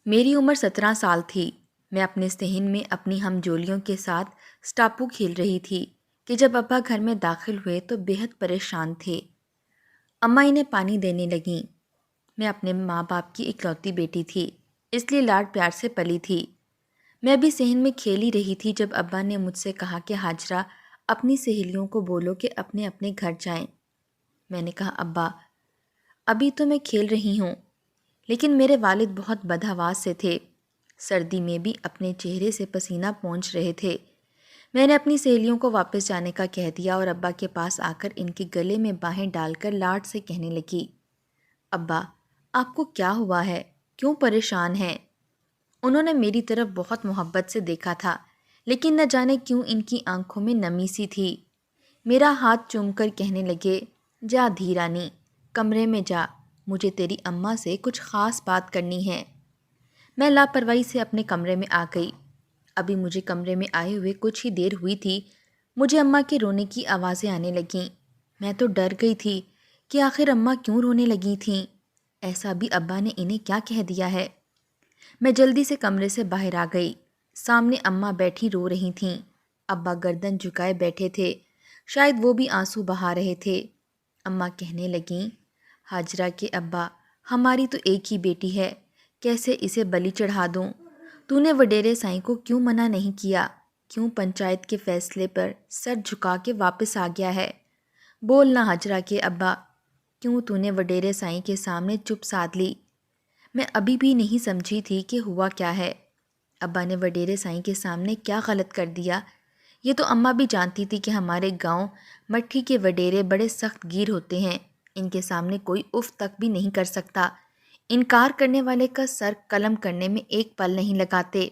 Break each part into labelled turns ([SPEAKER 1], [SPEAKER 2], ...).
[SPEAKER 1] میری عمر 17 سال تھی۔ میں اپنے صحن میں اپنی ہم جولیوں کے ساتھ اسٹاپو کھیل رہی تھی کہ جب ابا گھر میں داخل ہوئے تو بے حد پریشان تھے۔ اماں انہیں پانی دینے لگیں۔ میں اپنے ماں باپ کی اکلوتی بیٹی تھی، اس لیے لاڈ پیار سے پلی تھی۔ میں بھی صحن میں کھیل ہی رہی تھی جب ابا نے مجھ سے کہا کہ ہاجرہ اپنی سہیلیوں کو بولو کہ اپنے اپنے گھر جائیں۔ میں نے کہا ابا ابھی تو میں کھیل رہی ہوں، لیکن میرے والد بہت بدحواس سے تھے۔ سردی میں بھی اپنے چہرے سے پسینہ پونچھ رہے تھے۔ میں نے اپنی سہیلیوں کو واپس جانے کا کہہ دیا اور ابا کے پاس آ کر ان کے گلے میں باہیں ڈال کر لاڈ سے کہنے لگی، ابا آپ کو کیا ہوا ہے؟ کیوں پریشان ہیں؟ انہوں نے میری طرف بہت محبت سے دیکھا تھا، لیکن نہ جانے کیوں ان کی آنکھوں میں نمی سی تھی۔ میرا ہاتھ چوم کر کہنے لگے، جا دھیرانی، کمرے میں جا، مجھے تیری اماں سے کچھ خاص بات کرنی ہے۔ میں لاپرواہی سے اپنے کمرے میں آ گئی۔ ابھی مجھے کمرے میں آئے ہوئے کچھ ہی دیر ہوئی تھی، مجھے اماں کے رونے کی آوازیں آنے لگیں۔ میں تو ڈر گئی تھی کہ آخر اماں کیوں رونے لگی تھیں؟ ایسا بھی ابا نے انہیں کیا کہہ دیا ہے؟ میں جلدی سے کمرے سے باہر آ گئی۔ سامنے اماں بیٹھی رو رہی تھیں۔ ابا گردن جھکائے بیٹھے تھے، شاید وہ بھی آنسو بہا رہے تھے۔ اماں کہنے لگیں، ہاجرہ کے ابا، ہماری تو ایک ہی بیٹی ہے، کیسے اسے بلی چڑھا دوں؟ تو نے وڈیرے سائیں کو کیوں منع نہیں کیا؟ کیوں پنچایت کے فیصلے پر سر جھکا کے واپس آ گیا ہے؟ بولنا ہاجرہ کے ابا، کیوں تو نے وڈیرے سائیں کے سامنے چپ سادھ لی؟ میں ابھی بھی نہیں سمجھی تھی کہ ہوا کیا ہے۔ ابا نے وڈیرے سائیں کے سامنے کیا غلط کر دیا؟ یہ تو اماں بھی جانتی تھی کہ ہمارے گاؤں مٹھی کے وڈیرے بڑے سخت گیر ہوتے ہیں، ان کے سامنے کوئی اف تک بھی نہیں کر سکتا۔ انکار کرنے والے کا سر قلم کرنے میں ایک پل نہیں لگاتے،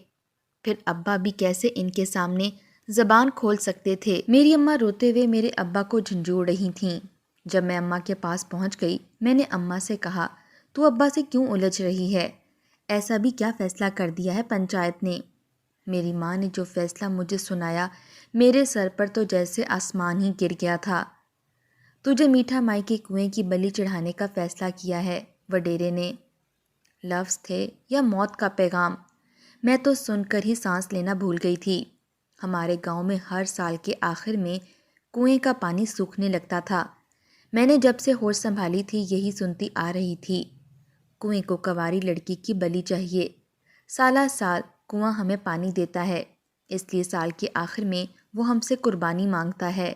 [SPEAKER 1] پھر ابا بھی کیسے ان کے سامنے زبان کھول سکتے تھے؟ میری اماں روتے ہوئے میرے ابا کو جھنجھوڑ رہی تھیں۔ جب میں اماں کے پاس پہنچ گئی، میں نے اماں سے کہا، تو ابا سے کیوں الجھ رہی ہے؟ ایسا بھی کیا فیصلہ کر دیا ہے پنچایت نے؟ میری ماں نے جو فیصلہ مجھے سنایا، میرے سر پر تو جیسے آسمان ہی گر گیا تھا۔ تجھے میٹھا مائی کے کنویں کی بلی چڑھانے کا فیصلہ کیا ہے وڈیرے نے۔ لفظ تھے یا موت کا پیغام؟ میں تو سن کر ہی سانس لینا بھول گئی تھی۔ ہمارے گاؤں میں ہر سال کے آخر میں کنویں کا پانی سوکھنے لگتا تھا۔ میں نے جب سے ہوش سنبھالی تھی یہی سنتی آ رہی تھی، کنویں کو کنواری لڑکی کی بلی چاہیے، سالہ سال کنواں ہمیں پانی دیتا ہے، اس لیے سال کے آخر میں وہ ہم سے قربانی مانگتا ہے۔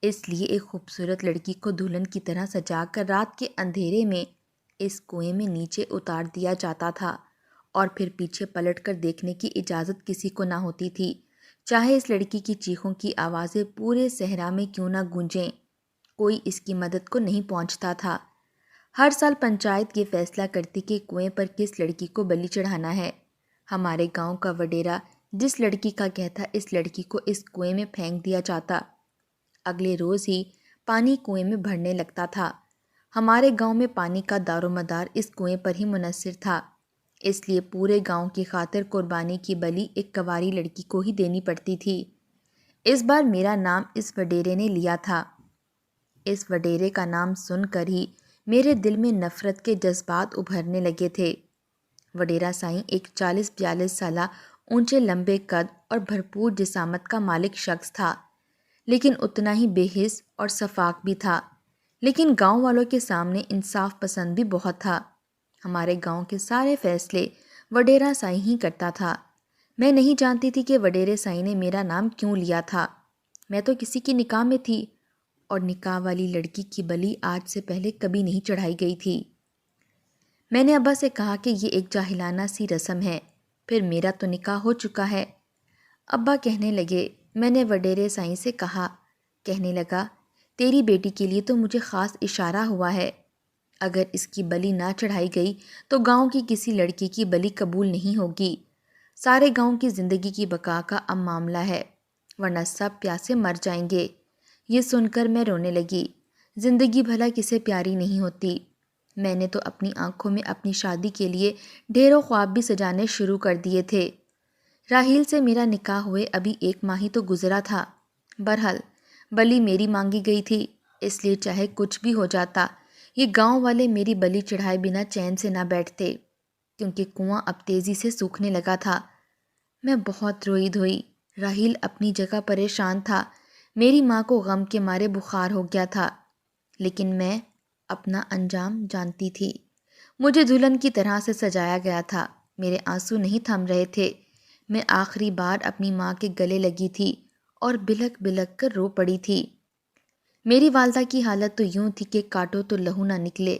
[SPEAKER 1] اس لیے ایک خوبصورت لڑکی کو دلہن کی طرح سجا کر رات کے اندھیرے میں اس کنویں میں نیچے اتار دیا جاتا تھا، اور پھر پیچھے پلٹ کر دیکھنے کی اجازت کسی کو نہ ہوتی تھی، چاہے اس لڑکی کی چیخوں کی آوازیں پورے صحرا میں کیوں نہ گونجیں، کوئی اس کی مدد کو نہیں پہنچتا تھا۔ ہر سال پنچایت یہ فیصلہ کرتی کہ کنویں پر کس لڑکی کو بلی چڑھانا ہے۔ ہمارے گاؤں کا وڈیرا جس لڑکی کا کہتا اس لڑکی کو اس کنویں میں پھینک دیا جاتا۔ اگلے روز ہی پانی کنویں میں بھرنے لگتا تھا۔ ہمارے گاؤں میں پانی کا دار و مدار اس کنویں پر ہی منحصر تھا، اس لیے پورے گاؤں کی خاطر قربانی کی بلی ایک کنواری لڑکی کو ہی دینی پڑتی تھی۔ اس بار میرا نام اس وڈیرے نے لیا تھا۔ اس وڈیرے کا نام سن کر ہی میرے دل میں نفرت کے جذبات ابھرنے لگے تھے۔ وڈیرا سائیں ایک 40-42 سالہ اونچے لمبے قد اور بھرپور جسامت کا مالک شخص تھا، لیکن اتنا ہی بے حس اور شفاق بھی تھا۔ لیکن گاؤں والوں کے سامنے انصاف پسند بھی بہت تھا۔ ہمارے گاؤں کے سارے فیصلے وڈیرا سائیں ہی کرتا تھا۔ میں نہیں جانتی تھی کہ وڈیرے سائیں نے میرا نام کیوں لیا تھا۔ میں تو کسی کی نکاح میں تھی، اور نکاح والی لڑکی کی بلی آج سے پہلے کبھی نہیں چڑھائی گئی تھی۔ میں نے ابا سے کہا کہ یہ ایک جاہلانہ سی رسم ہے، پھر میرا تو نکاح ہو چکا ہے۔ ابا کہنے لگے، میں نے وڈیرے سائیں سے کہا، کہنے لگا، تیری بیٹی کے لیے تو مجھے خاص اشارہ ہوا ہے، اگر اس کی بلی نہ چڑھائی گئی تو گاؤں کی کسی لڑکی کی بلی قبول نہیں ہوگی۔ سارے گاؤں کی زندگی کی بقا کا اب معاملہ ہے، ورنہ سب پیاسے مر جائیں گے۔ یہ سن کر میں رونے لگی۔ زندگی بھلا کسے پیاری نہیں ہوتی؟ میں نے تو اپنی آنکھوں میں اپنی شادی کے لیے ڈھیروں خواب بھی سجانے شروع کر دیے تھے۔ راحیل سے میرا نکاح ہوئے ابھی 1 ماہ ہی تو گزرا تھا۔ بہرحال بلی میری مانگی گئی تھی، اس لیے چاہے کچھ بھی ہو جاتا، یہ گاؤں والے میری بلی چڑھائے بنا چین سے نہ بیٹھتے۔ کیونکہ کنواں اب تیزی سے سوکھنے لگا تھا۔ میں بہت روئی دھوئی۔ راہیل اپنی جگہ پریشان تھا۔ میری ماں کو غم کے مارے بخار ہو گیا تھا، لیکن میں اپنا انجام جانتی تھی۔ مجھے دلہن کی طرح سے سجایا گیا تھا۔ میرے آنسو نہیں تھم رہے تھے۔ میں آخری بار اپنی ماں کے گلے لگی تھی اور بلک بلک کر رو پڑی تھی۔ میری والدہ کی حالت تو یوں تھی کہ کاٹو تو لہو نہ نکلے۔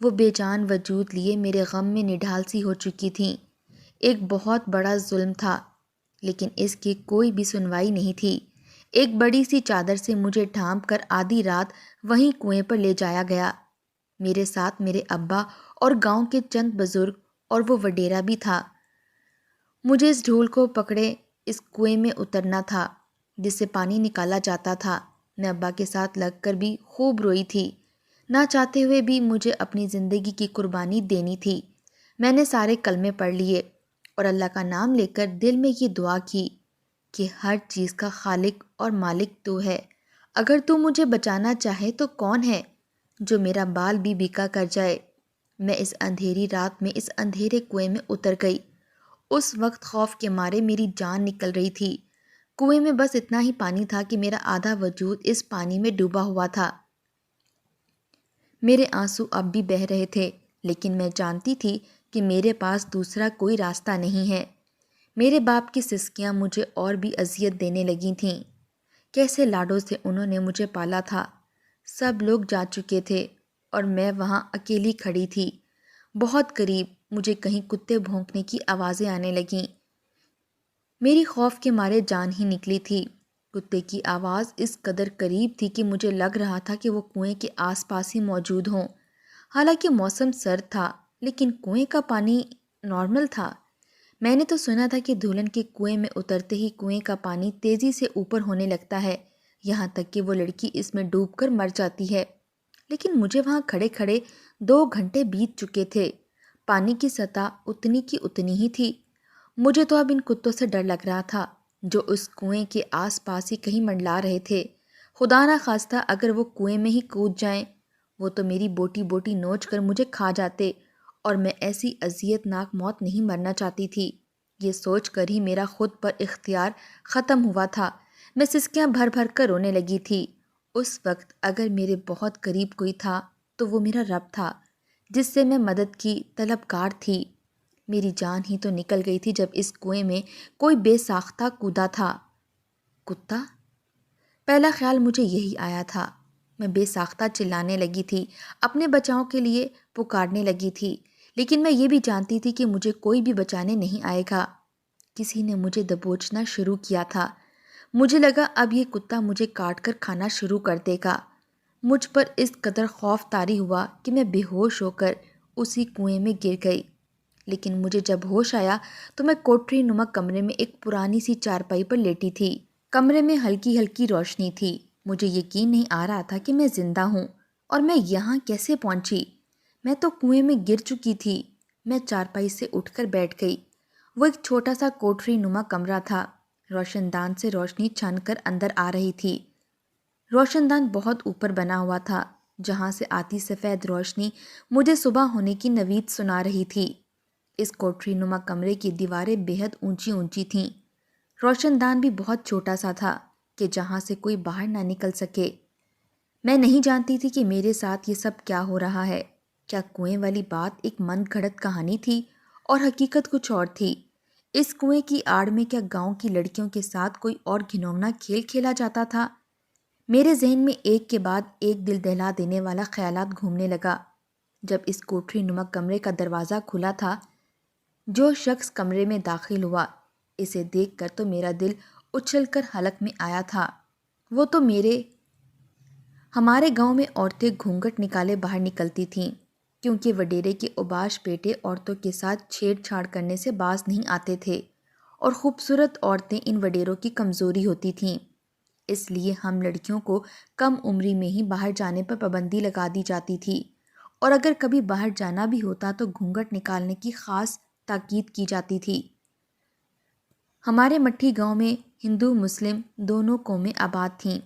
[SPEAKER 1] وہ بے جان وجود لیے میرے غم میں نڈھال سی ہو چکی تھیں۔ ایک بہت بڑا ظلم تھا، لیکن اس کی کوئی بھی سنوائی نہیں تھی۔ ایک بڑی سی چادر سے مجھے ڈھانپ کر آدھی رات وہیں کنویں پر لے جایا گیا۔ میرے ساتھ میرے ابا اور گاؤں کے چند بزرگ اور وہ وڈیرا بھی تھا۔ مجھے اس ڈھول کو پکڑے اس کنویں میں اترنا تھا جس سے پانی نکالا جاتا تھا۔ میں ابا کے ساتھ لگ کر بھی خوب روئی تھی۔ نہ چاہتے ہوئے بھی مجھے اپنی زندگی کی قربانی دینی تھی۔ میں نے سارے کلمے پڑھ لیے اور اللہ کا نام لے کر دل میں یہ دعا کی کہ ہر چیز کا خالق اور مالک تو ہے۔ اگر تو مجھے بچانا چاہے تو کون ہے جو میرا بال بھی بکا کر جائے۔ میں اس اندھیری رات میں اس اندھیرے کنویں میں اتر گئی۔ اس وقت خوف کے مارے میری جان نکل رہی تھی۔ کنویں میں بس اتنا ہی پانی تھا کہ میرا آدھا وجود اس پانی میں ڈوبا ہوا تھا۔ میرے آنسو اب بھی بہہ رہے تھے، لیکن میں جانتی تھی کہ میرے پاس دوسرا کوئی راستہ نہیں ہے۔ میرے باپ کی سسکیاں مجھے اور بھی اذیت دینے لگی تھیں۔ کیسے لاڈوں سے انہوں نے مجھے پالا تھا۔ سب لوگ جا چکے تھے اور میں وہاں اکیلی کھڑی تھی۔ بہت قریب مجھے کہیں کتے بھونکنے کی آوازیں آنے لگیں۔ میری خوف کے مارے جان ہی نکلی تھی۔ کتے کی آواز اس قدر قریب تھی کہ مجھے لگ رہا تھا کہ وہ کنویں کے آس پاس ہی موجود ہوں۔ حالانکہ موسم سرد تھا، لیکن کنویں کا پانی نارمل تھا۔ میں نے تو سنا تھا کہ دلہن کے کنویں میں اترتے ہی کنویں کا پانی تیزی سے اوپر ہونے لگتا ہے، یہاں تک کہ وہ لڑکی اس میں ڈوب کر مر جاتی ہے۔ لیکن مجھے وہاں کھڑے کھڑے 2 گھنٹے بیت چکے تھے۔ پانی کی سطح اتنی کی اتنی ہی تھی۔ مجھے تو اب ان کتوں سے ڈر لگ رہا تھا جو اس کنویں کے آس پاس ہی کہیں منڈلا رہے تھے۔ خدا نہ خواستہ اگر وہ کنویں میں ہی کود جائیں، وہ تو میری بوٹی بوٹی نوچ کر مجھے کھا جاتے، اور میں ایسی اذیت ناک موت نہیں مرنا چاہتی تھی۔ یہ سوچ کر ہی میرا خود پر اختیار ختم ہوا تھا۔ میں سسکیاں بھر بھر کر رونے لگی تھی۔ اس وقت اگر میرے بہت قریب کوئی تھا تو وہ میرا رب تھا، جس سے میں مدد کی طلبگار تھی۔ میری جان ہی تو نکل گئی تھی جب اس کنویں میں کوئی بے ساختہ کودا تھا۔ کتا؟ پہلا خیال مجھے یہی آیا تھا۔ میں بے ساختہ چلانے لگی تھی، اپنے بچاؤ کے لیے پکارنے لگی تھی، لیکن میں یہ بھی جانتی تھی کہ مجھے کوئی بھی بچانے نہیں آئے گا۔ کسی نے مجھے دبوچنا شروع کیا تھا۔ مجھے لگا اب یہ کتا مجھے کاٹ کر کھانا شروع کر دے گا۔ مجھ پر اس قدر خوف طاری ہوا کہ میں بے ہوش ہو کر اسی کنویں میں گر گئی۔ لیکن مجھے جب ہوش آیا تو میں کوٹری نما کمرے میں ایک پرانی سی چارپائی پر لیٹی تھی۔ کمرے میں ہلکی ہلکی روشنی تھی۔ مجھے یقین نہیں آ رہا تھا کہ میں زندہ ہوں، اور میں یہاں کیسے پہنچی؟ میں تو کنویں میں گر چکی تھی۔ میں چارپائی سے اٹھ کر بیٹھ گئی۔ وہ ایک چھوٹا سا کوٹری نما کمرہ تھا۔ روشن دان سے روشنی چھن کر اندر آ رہی تھی۔ روشن دان بہت اوپر بنا ہوا تھا، جہاں سے آتی سفید روشنی مجھے صبح ہونے کی نوید سنا رہی تھی۔ اس کوٹری نما کمرے کی دیواریں بے حد اونچی اونچی تھیں۔ روشن دان بھی بہت چھوٹا سا تھا کہ جہاں سے کوئی باہر نہ نکل سکے۔ میں نہیں جانتی تھی کہ میرے ساتھ یہ سب کیا ہو رہا ہے۔ کیا کنویں والی بات ایک من گھڑت کہانی تھی اور حقیقت کچھ اور تھی؟ اس کنویں کی آڑ میں کیا گاؤں کی لڑکیوں کے ساتھ کوئی اور گھناؤنا کھیل کھیلا جاتا تھا؟ میرے ذہن میں ایک کے بعد ایک دل دہلا دینے والا خیالات گھومنے لگا۔ جب اس کوٹری نما کمرے کا دروازہ کھلا تھا، جو شخص کمرے میں داخل ہوا، اسے دیکھ کر تو میرا دل اچھل کر حلق میں آیا تھا۔ وہ تو ہمارے گاؤں میں عورتیں گھونگھٹ نکالے باہر نکلتی تھیں، کیونکہ وڈیرے کے اوباش بیٹے عورتوں کے ساتھ چھیڑ چھاڑ کرنے سے باز نہیں آتے تھے، اور خوبصورت عورتیں ان وڈیروں کی کمزوری ہوتی تھیں۔ اس لیے ہم لڑکیوں کو کم عمری میں ہی باہر جانے پر پابندی لگا دی جاتی تھی، اور اگر کبھی باہر جانا بھی ہوتا تو گھونگھٹ نکالنے کی خاص تاکید کی جاتی تھی۔ ہمارے مٹھی گاؤں میں ہندو مسلم دونوں قومیں آباد تھیں۔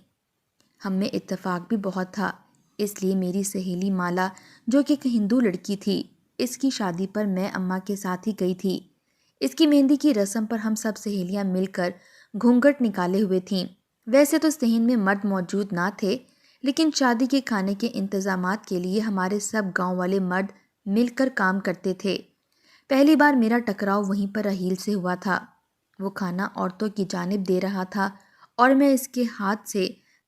[SPEAKER 1] ہم میں اتفاق بھی بہت تھا، اس لیے میری سہیلی مالا، جو کہ ایک ہندو لڑکی تھی، اس کی شادی پر میں اماں کے ساتھ ہی گئی تھی۔ اس کی مہندی کی رسم پر ہم سب سہیلیاں مل کر گھونگھٹ نکالے ہوئے تھیں۔ ویسے تو صحن میں مرد موجود نہ تھے، لیکن شادی کے کھانے کے انتظامات کے لیے ہمارے سب گاؤں والے مرد مل کر کام کرتے تھے۔ پہلی بار میرا ٹکراؤ وہیں پر راحیل سے ہوا تھا۔ وہ کھانا عورتوں کی جانب دے رہا تھا اور میں اس کے ہاتھ سے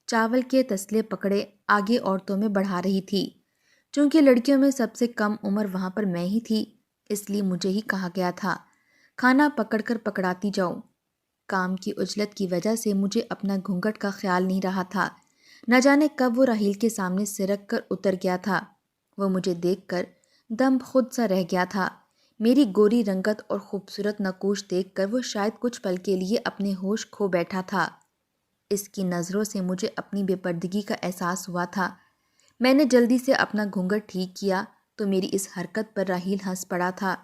[SPEAKER 1] چاول کے تسلے پکڑے آگے عورتوں میں بڑھا رہی تھی۔ چونکہ لڑکیوں میں سب سے کم عمر وہاں پر میں ہی تھی، اس لیے مجھے ہی کہا گیا تھا، کھانا پکڑ کر پکڑاتی جاؤ۔ کام کی عجلت کی وجہ سے مجھے اپنا گھونگھٹ کا خیال نہیں رہا تھا۔ نہ جانے کب وہ راحیل کے سامنے سرک کر اتر گیا تھا۔ وہ مجھے دیکھ کر دم خود سا رہ گیا تھا۔ میری گوری رنگت اور خوبصورت نقوش دیکھ کر وہ شاید کچھ پل کے لیے اپنے ہوش کھو بیٹھا تھا۔ اس کی نظروں سے مجھے اپنی بے پردگی کا احساس ہوا تھا۔ میں نے جلدی سے اپنا گھونگھٹ ٹھیک کیا تو میری اس حرکت پر راحیل ہنس پڑا تھا۔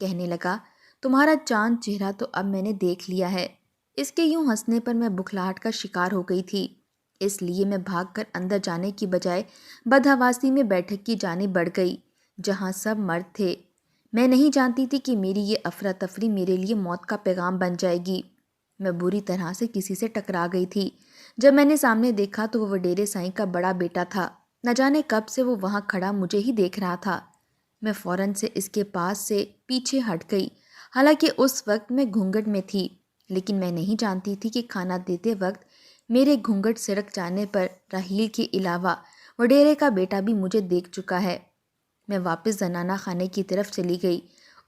[SPEAKER 1] کہنے لگا، تمہارا چاند چہرہ تو اب میں نے دیکھ لیا ہے۔ اس کے یوں ہنسنے پر میں بکھلاہٹ کا شکار ہو گئی تھی، اس لیے میں بھاگ کر اندر جانے کی بجائے بدحواسی میں بیٹھک کی جانب بڑھ گئی جہاں سب مرد تھے۔ میں نہیں جانتی تھی کہ میری یہ افراتفری میرے لیے موت کا پیغام بن جائے گی۔ میں بری طرح سے کسی سے ٹکرا گئی تھی۔ جب میں نے سامنے دیکھا تو وہ وڈیرے سائیں کا بڑا بیٹا تھا۔ نہ جانے کب سے وہ وہاں کھڑا مجھے ہی دیکھ رہا تھا۔ میں فوراً سے اس کے پاس سے پیچھے ہٹ گئی، حالانکہ اس وقت میں گھونگھٹ میں تھی، لیکن میں نہیں جانتی تھی کہ کھانا دیتے وقت میرے گھونگھٹ سرک جانے پر راحیل کے علاوہ وڈیرے کا بیٹا بھی مجھے دیکھ چکا ہے۔ میں واپس زنانہ خانے کی طرف چلی گئی۔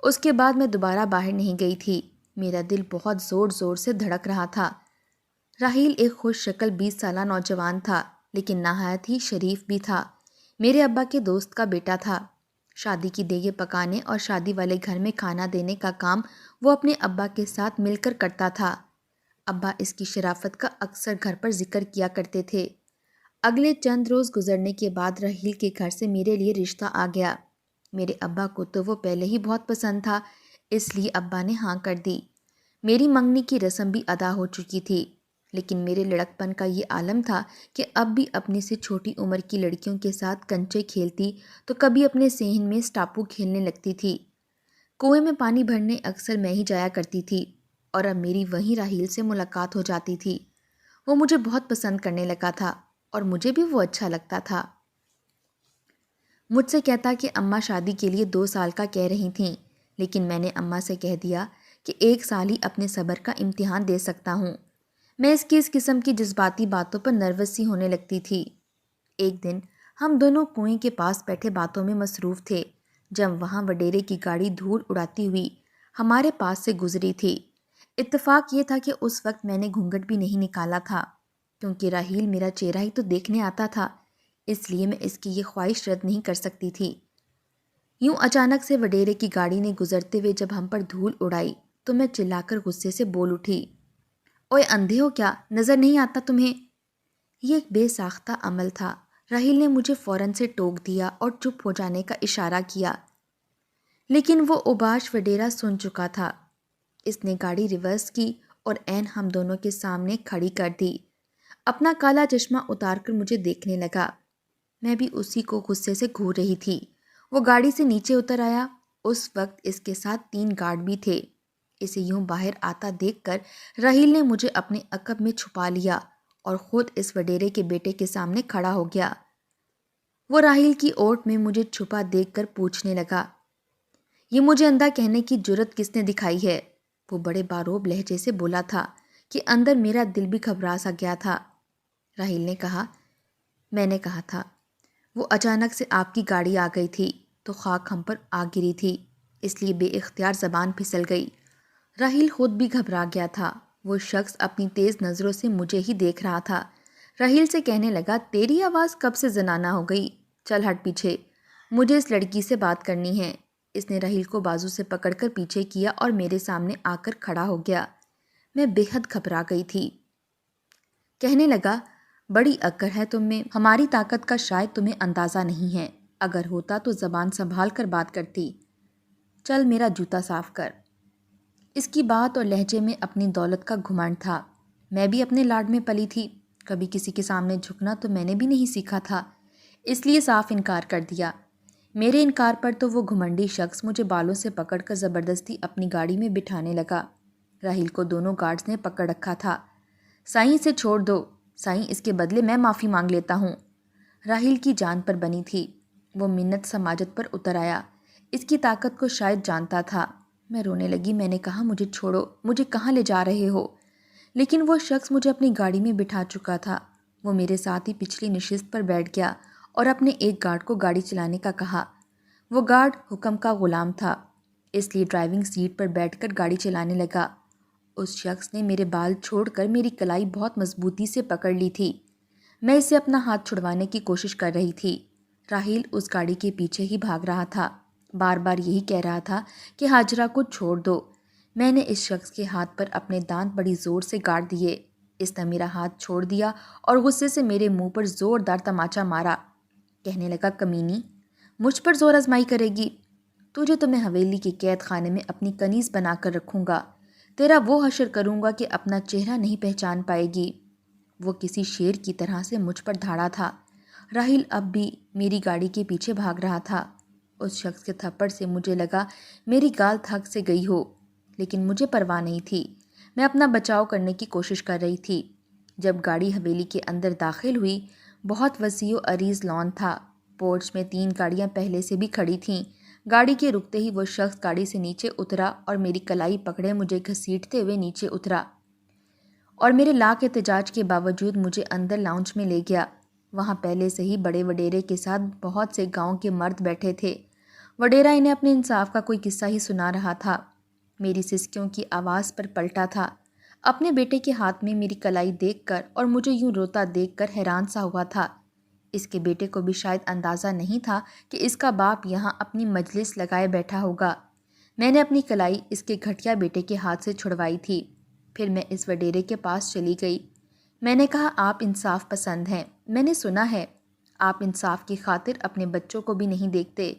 [SPEAKER 1] اس کے بعد میں دوبارہ باہر نہیں گئی تھی۔ میرا دل بہت زور زور سے دھڑک رہا تھا۔ راحیل ایک خوش شکل 20 سالہ نوجوان تھا، لیکن نہایت ہی شریف بھی تھا۔ میرے ابا کے دوست کا بیٹا تھا۔ شادی کی دیگیں پکانے اور شادی والے گھر میں کھانا دینے کا کام وہ اپنے ابا کے ساتھ مل کر کرتا تھا۔ ابا اس کی شرافت کا اکثر گھر پر ذکر کیا کرتے تھے۔ اگلے چند روز گزرنے کے بعد راحیل کے گھر سے میرے لیے رشتہ آ گیا۔ میرے ابا کو تو وہ پہلے ہی بہت پسند تھا، اس لیے ابا نے ہاں کر دی۔ میری منگنی کی رسم بھی ادا ہو چکی تھی، لیکن میرے لڑکپن کا یہ عالم تھا کہ اب بھی اپنی سے چھوٹی عمر کی لڑکیوں کے ساتھ کنچے کھیلتی تو کبھی اپنے صحن میں اسٹاپو کھیلنے لگتی تھی۔ کنویں میں پانی بھرنے اکثر میں ہی جایا کرتی تھی اور اب میری وہیں راحیل سے ملاقات ہو جاتی تھی۔ وہ مجھے بہت پسند کرنے لگا تھا اور مجھے بھی وہ اچھا لگتا تھا۔ مجھ سے کہتا کہ اماں شادی کے لیے 2 سال کا کہہ رہی تھیں، لیکن میں نے اماں سے کہہ دیا کہ 1 سال ہی اپنے صبر کا امتحان دے سکتا ہوں۔ میں اس قسم کی جذباتی باتوں پر نروس سی ہونے لگتی تھی۔ ایک دن ہم دونوں کنویں کے پاس بیٹھے باتوں میں مصروف تھے جب وہاں وڈیرے کی گاڑی دھول اڑاتی ہوئی ہمارے پاس سے گزری تھی۔ اتفاق یہ تھا کہ اس وقت میں نے گھونگھٹ بھی نہیں نکالا تھا، کیونکہ راحیل میرا چہرہ ہی تو دیکھنے آتا تھا، اس لیے میں اس کی یہ خواہش رد نہیں کر سکتی تھی۔ یوں اچانک سے وڈیرے کی گاڑی نے گزرتے ہوئے جب ہم پر دھول اڑائی تو میں چلا کر غصے سے بول اٹھی، اوئے اندھے ہو کیا، نظر نہیں آتا تمہیں؟ یہ ایک بے ساختہ عمل تھا۔ راحیل نے مجھے فوراً سے ٹوک دیا اور چپ ہو جانے کا اشارہ کیا، لیکن وہ اوباش وڈیرا سن چکا تھا۔ اس نے گاڑی ریورس کی اور عین ہم دونوں کے سامنے کھڑی کر دی۔ اپنا کالا چشمہ اتار کر مجھے دیکھنے لگا۔ میں بھی اسی کو غصے سے گھور رہی تھی۔ وہ گاڑی سے نیچے اتر آیا۔ اس وقت اس کے ساتھ 3 گارڈ بھی تھے۔ اسے یوں باہر آتا دیکھ کر راحیل نے مجھے اپنے عقب میں چھپا لیا اور خود اس وڈیرے کے بیٹے کے سامنے کھڑا ہو گیا۔ وہ راحیل کی اوٹ میں مجھے چھپا دیکھ کر پوچھنے لگا، یہ مجھے اندھا کہنے کی جرت کس نے دکھائی ہے؟ وہ بڑے باروب لہجے سے بولا تھا کہ اندر میرا دل بھی گھبرا سا گیا تھا۔ راحیل نے کہا، میں نے کہا تھا، وہ اچانک سے آپ کی گاڑی آ گئی تھی تو خاک ہم پر آ گری تھی، اس لیے بے اختیار زبان پھسل گئی۔ راحیل خود بھی گھبرا گیا تھا۔ وہ شخص اپنی تیز نظروں سے مجھے ہی دیکھ رہا تھا۔ راحیل سے کہنے لگا، تیری آواز کب سے زنانہ ہو گئی؟ چل ہٹ پیچھے، مجھے اس لڑکی سے بات کرنی ہے۔ اس نے راحیل کو بازو سے پکڑ کر پیچھے کیا اور میرے سامنے آ کر کھڑا ہو گیا۔ میں بے حد گھبرا گئی تھی۔ کہنے لگا، بڑی اکڑ ہے تم میں، ہماری طاقت کا شاید تمہیں اندازہ نہیں ہے، اگر ہوتا تو زبان سنبھال کر بات کرتی۔ چل میرا جوتا صاف کر۔ اس کی بات اور لہجے میں اپنی دولت کا گھمنڈ تھا۔ میں بھی اپنے لاڈ میں پلی تھی، کبھی کسی کے سامنے جھکنا تو میں نے بھی نہیں سیکھا تھا، اس لیے صاف انکار کر دیا۔ میرے انکار پر تو وہ گھمنڈی شخص مجھے بالوں سے پکڑ کر زبردستی اپنی گاڑی میں بٹھانے لگا۔ راہیل کو دونوں گارڈز نے پکڑ رکھا تھا۔ سائیں اسے چھوڑ دو، سائیں اس کے بدلے میں معافی مانگ لیتا ہوں۔ راہیل کی جان پر بنی تھی، وہ منت سماجت پر اتر آیا، اس کی طاقت کو شاید جانتا تھا۔ میں رونے لگی، میں نے کہا مجھے چھوڑو، مجھے کہاں لے جا رہے ہو؟ لیکن وہ شخص مجھے اپنی گاڑی میں بٹھا چکا تھا۔ وہ میرے ساتھ ہی پچھلی نشست پر بیٹھ گیا اور اپنے ایک گارڈ کو گاڑی چلانے کا کہا۔ وہ گارڈ حکم کا غلام تھا، اس لیے ڈرائیونگ سیٹ پر بیٹھ کر گاڑی چلانے لگا۔ اس شخص نے میرے بال چھوڑ کر میری کلائی بہت مضبوطی سے پکڑ لی تھی۔ میں اسے اپنا ہاتھ چھڑوانے کی کوشش کر رہی تھی۔ راہیل اس گاڑی کے پیچھے ہی بھاگ رہا تھا، بار بار یہی کہہ رہا تھا کہ ہاجرہ کو چھوڑ دو۔ میں نے اس شخص کے ہاتھ پر اپنے دانت بڑی زور سے گاڑ دیے۔ اس نے میرا ہاتھ چھوڑ دیا اور غصے سے میرے منہ پر زوردار تماچا مارا۔ کہنے لگا، کمینی، مجھ پر زور آزمائی کرے گی؟ تجھے تو میں حویلی کے قید خانے میں اپنی کنیز بنا کر رکھوں گا، تیرا وہ حشر کروں گا کہ اپنا چہرہ نہیں پہچان پائے گی۔ وہ کسی شیر کی طرح سے مجھ پر دھاڑا تھا۔ راہیل اب بھی میری گاڑی کے پیچھے بھاگ رہا تھا۔ اس شخص کے تھپڑ سے مجھے لگا میری گال تھک سے گئی ہو، لیکن مجھے پرواہ نہیں تھی۔ میں اپنا بچاؤ کرنے کی کوشش کر رہی تھی۔ جب گاڑی حویلی کے اندر داخل ہوئی، بہت وسیع و عریض لان تھا۔ پورچ میں 3 گاڑیاں پہلے سے بھی کھڑی تھیں۔ گاڑی کے رکتے ہی وہ شخص گاڑی سے نیچے اترا اور میری کلائی پکڑے مجھے گھسیٹتے ہوئے نیچے اترا اور میرے لاکھ احتجاج کے باوجود مجھے اندر لاؤنج میں لے گیا۔ وہاں پہلے سے ہی بڑے وڈیرے کے ساتھ بہت سے گاؤں کے مرد بیٹھے تھے۔ وڈیرا انہیں اپنے انصاف کا کوئی قصہ ہی سنا رہا تھا۔ میری سسکیوں کی آواز پر پلٹا تھا۔ اپنے بیٹے کے ہاتھ میں میری کلائی دیکھ کر اور مجھے یوں روتا دیکھ کر حیران سا ہوا تھا۔ اس کے بیٹے کو بھی شاید اندازہ نہیں تھا کہ اس کا باپ یہاں اپنی مجلس لگائے بیٹھا ہوگا۔ میں نے اپنی کلائی اس کے گھٹیا بیٹے کے ہاتھ سے چھڑوائی تھی۔ پھر میں اس وڈیرے کے پاس چلی گئی۔ میں نے کہا، آپ انصاف پسند ہیں، میں نے سنا ہے آپ انصاف کی خاطر اپنے بچوں کو بھی نہیں دیکھتے۔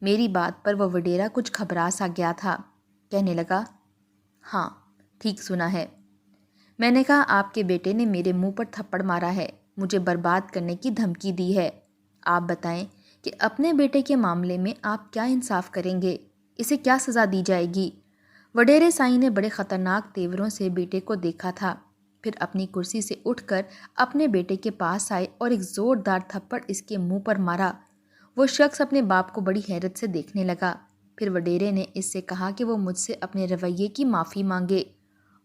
[SPEAKER 1] میری بات پر وہ وڈیرا کچھ گھبرا سا گیا تھا۔ کہنے لگا، ہاں ٹھیک سنا ہے۔ میں نے کہا، آپ کے بیٹے نے میرے منہ پر تھپڑ مارا ہے، مجھے برباد کرنے کی دھمکی دی ہے۔ آپ بتائیں کہ اپنے بیٹے کے معاملے میں آپ کیا انصاف کریں گے؟ اسے کیا سزا دی جائے گی؟ وڈیرے سائیں نے بڑے خطرناک تیوروں سے بیٹے کو دیکھا تھا، پھر اپنی کرسی سے اٹھ کر اپنے بیٹے کے پاس آئے اور ایک زوردار تھپڑ اس کے منہ پر مارا۔ وہ شخص اپنے باپ کو بڑی حیرت سے دیکھنے لگا۔ پھر وڈیرے نے اس سے کہا کہ وہ مجھ سے اپنے رویے کی معافی مانگے۔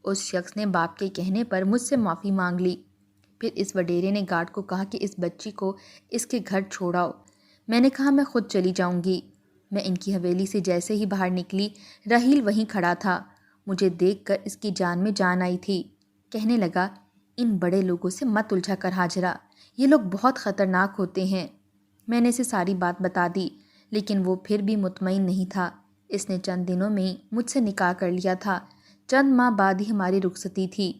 [SPEAKER 1] اس شخص نے باپ کے کہنے پر مجھ سے معافی مانگ لی۔ پھر اس وڈیرے نے گارڈ کو کہا کہ اس بچی کو اس کے گھر چھوڑاؤ۔ میں نے کہا، میں خود چلی جاؤں گی۔ میں ان کی حویلی سے جیسے ہی باہر نکلی، راہیل وہیں کھڑا تھا۔ مجھے دیکھ کر اس کی جان میں جان آئی تھی۔ کہنے لگا، ان بڑے لوگوں سے مت الجھا کر ہاجرہ، یہ لوگ بہت خطرناک ہوتے ہیں۔ میں نے اسے ساری بات بتا دی، لیکن وہ پھر بھی مطمئن نہیں تھا۔ اس نے چند دنوں میں ہی مجھ سے نکاح کر لیا تھا۔ چند ماہ بعد ہی ہماری رخصتی تھی،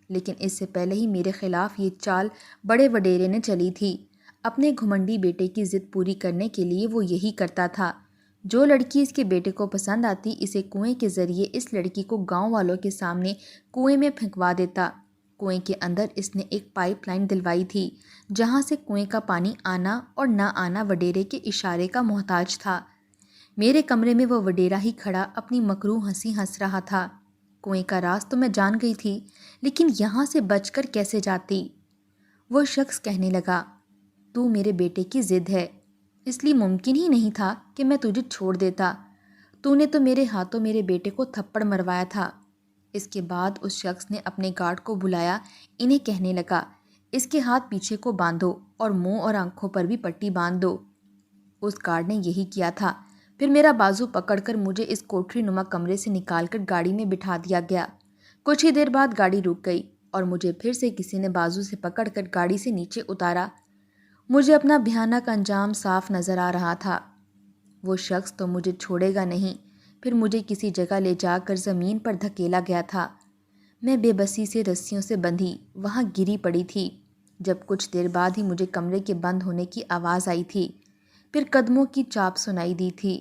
[SPEAKER 1] لیکن اس سے پہلے ہی میرے خلاف یہ چال بڑے وڈیرے نے چلی تھی۔ اپنے گھمنڈی بیٹے کی ضد پوری کرنے کے لیے وہ یہی کرتا تھا۔ جو لڑکی اس کے بیٹے کو پسند آتی، اسے کنویں کے ذریعے اس لڑکی کو گاؤں والوں کے سامنے کنویں میں پھینکوا دیتا۔ کنویں کے اندر اس نے ایک پائپ لائن دلوائی تھی، جہاں سے کنویں کا پانی آنا اور نہ آنا وڈیرے کے اشارے کا محتاج تھا۔ میرے کمرے میں وہ وڈیرا ہی کھڑا اپنی مکروہ ہنسی ہنس رہا تھا۔ کنویں کا راز تو میں جان گئی تھی، لیکن یہاں سے بچ کر کیسے جاتی؟ وہ شخص کہنے لگا، تو میرے بیٹے کی ضد ہے، اس لیے ممکن ہی نہیں تھا کہ میں تجھے چھوڑ دیتا۔ تو نے تو میرے ہاتھوں میرے بیٹے کو تھپڑ مروایا تھا۔ اس کے بعد اس شخص نے اپنے گارڈ کو بلایا، انہیں کہنے لگا، اس کے ہاتھ پیچھے کو باندھو اور منہ اور آنکھوں پر بھی پٹی باندھ دو۔ اس گارڈ نے یہی کیا تھا۔ پھر میرا بازو پکڑ کر مجھے اس کوٹری نما کمرے سے نکال کر گاڑی میں بٹھا دیا گیا۔ کچھ ہی دیر بعد گاڑی رک گئی اور مجھے پھر سے کسی نے بازو سے پکڑ کر گاڑی سے نیچے اتارا۔ مجھے اپنا بھیانک انجام صاف نظر آ رہا تھا۔ وہ شخص تو مجھے چھوڑے گا نہیں، پھر مجھے کسی جگہ لے جا کر زمین پر دھکیلا گیا تھا۔ میں بے بسی سے رسیوں سے بندھی وہاں گری پڑی تھی، جب کچھ دیر بعد ہی مجھے کمرے کے بند ہونے کی آواز آئی تھی۔ پھر قدموں کی چاپ سنائی دی تھی۔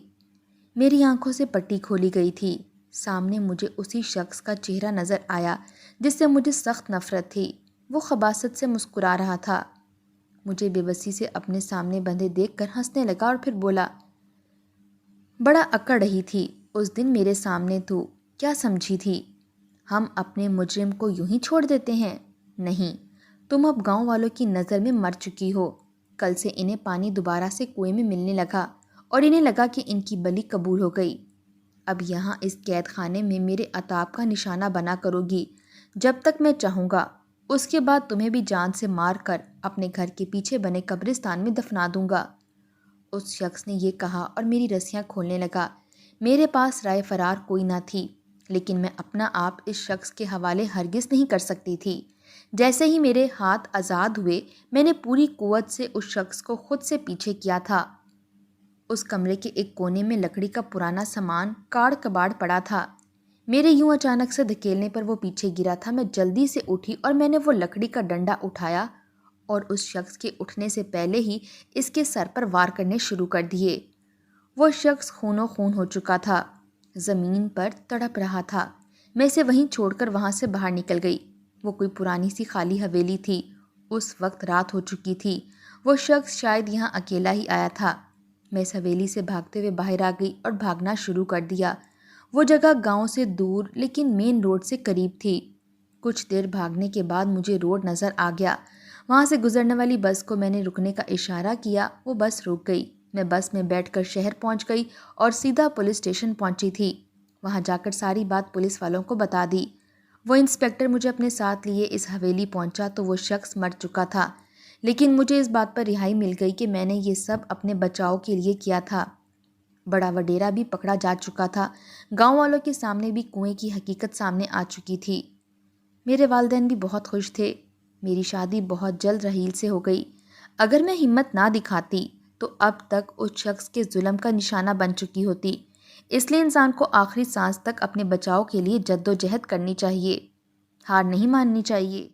[SPEAKER 1] میری آنکھوں سے پٹی کھولی گئی تھی۔ سامنے مجھے اسی شخص کا چہرہ نظر آیا جس سے مجھے سخت نفرت تھی۔ وہ خباثت سے مسکرا رہا تھا۔ مجھے بے بسی سے اپنے سامنے بندھے دیکھ کر ہنسنے لگا اور پھر بولا، بڑا اکڑ رہی تھی۔ اس دن میرے سامنے تو کیا سمجھی تھی؟ ہم اپنے مجرم کو یوں ہی چھوڑ دیتے ہیں؟ نہیں، تم اب گاؤں والوں کی نظر میں مر چکی ہو۔ کل سے انہیں پانی دوبارہ سے کنویں میں ملنے لگا اور انہیں لگا کہ ان کی بلی قبول ہو گئی۔ اب یہاں اس قید خانے میں میرے عتاب کا نشانہ بنا کرو گی جب تک میں چاہوں گا۔ اس کے بعد تمہیں بھی جان سے مار کر اپنے گھر کے پیچھے بنے قبرستان میں دفنا دوں گا۔ اس شخص نے یہ کہا اور میری رسیاں کھولنے لگا۔ میرے پاس رائے فرار کوئی نہ تھی، لیکن میں اپنا آپ اس شخص کے حوالے ہرگز نہیں کر سکتی تھی۔ جیسے ہی میرے ہاتھ آزاد ہوئے، میں نے پوری قوت سے اس شخص کو خود سے پیچھے کیا تھا۔ اس کمرے کے ایک کونے میں لکڑی کا پرانا سامان کاڑ کباڑ پڑا تھا۔ میرے یوں اچانک سے دھکیلنے پر وہ پیچھے گرا تھا۔ میں جلدی سے اٹھی اور میں نے وہ لکڑی کا ڈنڈا اٹھایا اور اس شخص کے اٹھنے سے پہلے ہی اس کے سر پر وار کرنے شروع کر دیے۔ وہ شخص خون و خون ہو چکا تھا، زمین پر تڑپ رہا تھا۔ میں اسے وہیں چھوڑ کر وہاں سے باہر نکل گئی۔ وہ کوئی پرانی سی خالی حویلی تھی۔ اس وقت رات ہو چکی تھی۔ وہ شخص شاید یہاں اکیلا ہی آیا تھا۔ میں اس حویلی سے بھاگتے ہوئے باہر آ گئی اور بھاگنا شروع کر دیا۔ وہ جگہ گاؤں سے دور لیکن مین روڈ سے قریب تھی۔ کچھ دیر بھاگنے کے بعد مجھے روڈ نظر آ گیا۔ وہاں سے گزرنے والی بس کو میں نے رکنے کا اشارہ کیا۔ وہ بس رک گئی۔ میں بس میں بیٹھ کر شہر پہنچ گئی اور سیدھا پولیس اسٹیشن پہنچی تھی۔ وہاں جا کر ساری بات پولیس والوں کو بتا دی۔ وہ انسپکٹر مجھے اپنے ساتھ لیے اس حویلی پہنچا تو وہ شخص مر چکا تھا، لیکن مجھے اس بات پر رہائی مل گئی کہ میں نے یہ سب اپنے بچاؤ کے لیے کیا تھا۔ بڑا وڈیرا بھی پکڑا جا چکا تھا۔ گاؤں والوں کے سامنے بھی کنویں کی حقیقت سامنے آ چکی تھی۔ میرے والدین بھی بہت خوش تھے۔ میری شادی بہت جلد رحیل سے ہو گئی۔ اگر میں ہمت نہ دکھاتی تو اب تک اس شخص کے ظلم کا نشانہ بن چکی ہوتی۔ اس لیے انسان کو آخری سانس تک اپنے بچاؤ کے لیے جد و جہد کرنی چاہیے، ہار نہیں ماننی چاہیے۔